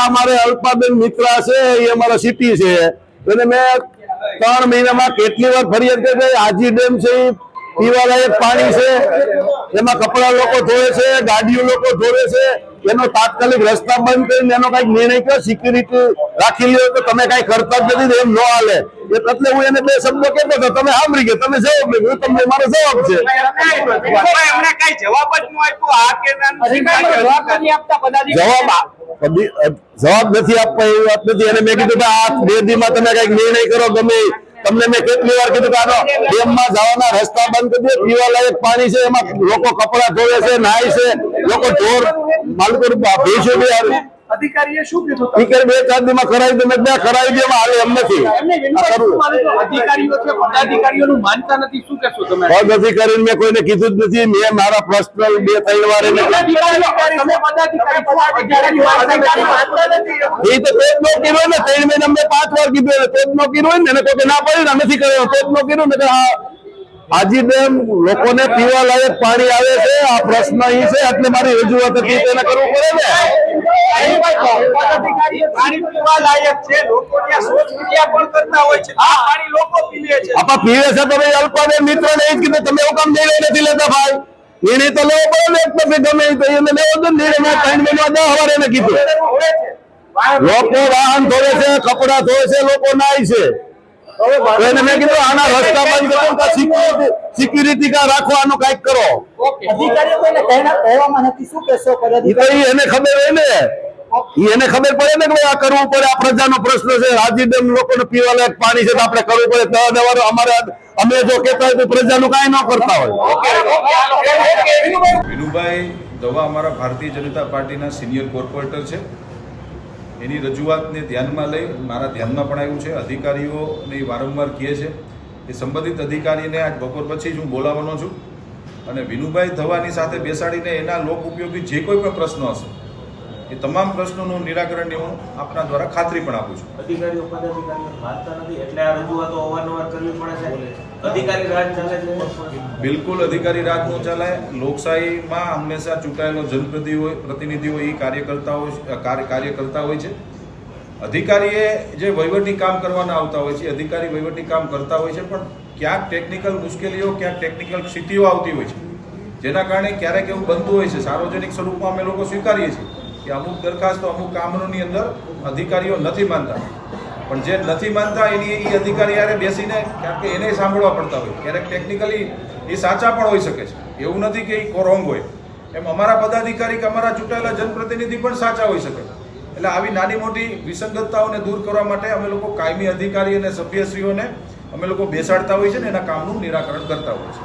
અમાरे अल्पाबेन मित्रा से ये हमारा सिटी से है। तो मैं 3 महीना में કેટલી વાર ફરિયાદ કરી આજી ડેમ છે પીવાલાયક પાણી છે એમાં કપડા લોકો ધોવે છે ગાડીઓ લોકો ધોવે છે એનો તાત્કાલિક રસ્તા બંધ કરીને એનો કઈક નિર્ણય કર્યો સિક્યુરિટી રાખી લ્યો તો તમે કઈ કરતા જ નથી એમ ન હાલે એટલે હું એને 2 શબ્દો કહેતો હતો તમે સાંભળી ગયા તમે જવાબ લીધો તમને મારો જવાબ છે એમણે કઈ જવાબ જ ન આપ્યો આ કે જવાબ નથી આપતા પદાધિકારી જવાબ નથી આપવા એવી વાત નથી અને મેં કીધું કે આ 2 દિવસમાં તમે કઈક નિર્ણય કરો ગમે તમને મેં કેટલી વાર કીધું કે આનો ડેમમાં જવાના રસ્તા બંધ કરી દે પીવાલાયક પાણી છે એમાં લોકો કપડા ધોવે છે નાય છે લોકો ઢોર માલકો ભેંસો બી અધિકારીએ શું કીધું ટીકર 2-4 દિવસમાં કરાવી દે મેં કરાવી દે હાલે એમ નથી અધિકારીઓ છે પદાધિકારીઓનું માનતા નથી શું કહેશો તમે પદાધિકારીને મેં કોઈને કીધું જ નથી મેં મારા પર્સનલ 2-3 વાર એને એ તો પેટ નો કીધો ને 3 મહિના મેં 5 વાર કીધું પેટ નો કીધો ને એને કોઈ ના પડ્યું નથી કર્યો પેટ નો કીધું ને આજી ડેમ લોકોને પીવા લાયક પાણી આવે છે આ પ્રશ્ન અહીં છે એટલે મારી રજૂઆત હતી તેને કરવું પડે ને પાણી પીવા લાયક છે લોકો ત્યાં શૌચક્રિયા પણ કરતા હોય છે આ પાણી લોકો પીવે છે આપા પીવે છે તો ભાઈ અલ્પાબેન મિત્રને એ જ કીધું તમે એવું કામ નિર્ણય નથી લેતા ભાઈ નિર્ણય તો લેવો પડે ને એક પછી ગમે તો એને લેવો જ નિર્ણય મેં 3 મહિના 10 વાર એને કીધું લોકો વાહન ધોવે છે કપડા ધોવે છે લોકો નાય છે એને મેં કીધું આના રસ્તા બંધ કરો સિક્યુરિટી કા રાખો આનું કઈક કરો અધિકારીઓ કોઈને કહેવામાં નથી શું કહેશો એને ખબર હોય ને એને ખબર પડે ને કે આ કરવું પડે આ પ્રજાનો પ્રશ્ન છે આજી ડેમ લોકોને પીવા લાયક પાણી છે તો આપણે કરવું પડે દવા અમારે અમે જો કહેતા હોય તો પ્રજાનું કાંઈ ન કરતા હોય વિનુભાઈ દવા અમારા ભારતીય જનતા પાર્ટીના સિનિયર કોર્પોરેટર છે એની રજૂઆતને ધ્યાનમાં લઈ મારા ધ્યાનમાં પણ આવ્યું છે અધિકારીઓને વારંવાર કહે છે એ સંબંધિત અધિકારીને આજ બપોર પછી જ હું બોલાવવાનો છું અને વિનુભાઈ ધવાની સાથે બેસાડીને એના લોક ઉપયોગી જે કોઈ પણ પ્રશ્નો હશે એ તમામ પ્રશ્નોનું નિરાકરણની હું આપના દ્વારા ખાતરી પણ આપું છું અધિકારીઓ પદાધિકારીઓ માનતા નથી એટલે આ રજૂઆતો અવારનવાર કરવી પડે છે અધિકારી રાજ ચાલે છે બિલકુલ અધિકારી રાજ નો ચાલે લોકશાહીમાં હંમેશા ચૂંટાયેલો જનપ્રતિનિધિઓ એ કાર્ય કરતા હોય છે અધિકારીએ જે વહીવટી કામ કરવાના આવતા હોય છે અધિકારી વહીવટી કામ કરતા હોય છે પણ ક્યાંક ટેકનિકલ મુશ્કેલીઓ ક્યાંક ટેકનિકલ સ્થિતિઓ આવતી હોય છે જેના કારણે ક્યારેક એવું બનતું હોય છે સાર્વજનિક સ્વરૂપમાં અમે લોકો સ્વીકારીએ છીએ કે અમુક દરખાસ્તો અમુક કામોની અંદર અધિકારીઓ નથી માનતા પણ જે નથી માનતા એની એ અધિકારી યારે બેસીને ક્યાંક એને સાંભળવા પડતા હોય ક્યારેક ટેકનિકલી એ સાચા પણ હોઈ શકે છે એવું નથી કે એ રોંગ હોય એમ અમારા પદાધિકારી કે અમારા ચૂંટાયેલા જનપ્રતિનિધિ પણ સાચા હોઈ શકે એટલે આવી નાની મોટી વિસંગતતાઓને દૂર કરવા માટે અમે લોકો કાયમી અધિકારી અને સભ્યશ્રીઓને અમે લોકો બેસાડતા હોય છે ને એના કામનું નિરાકરણ કરતા હોય છે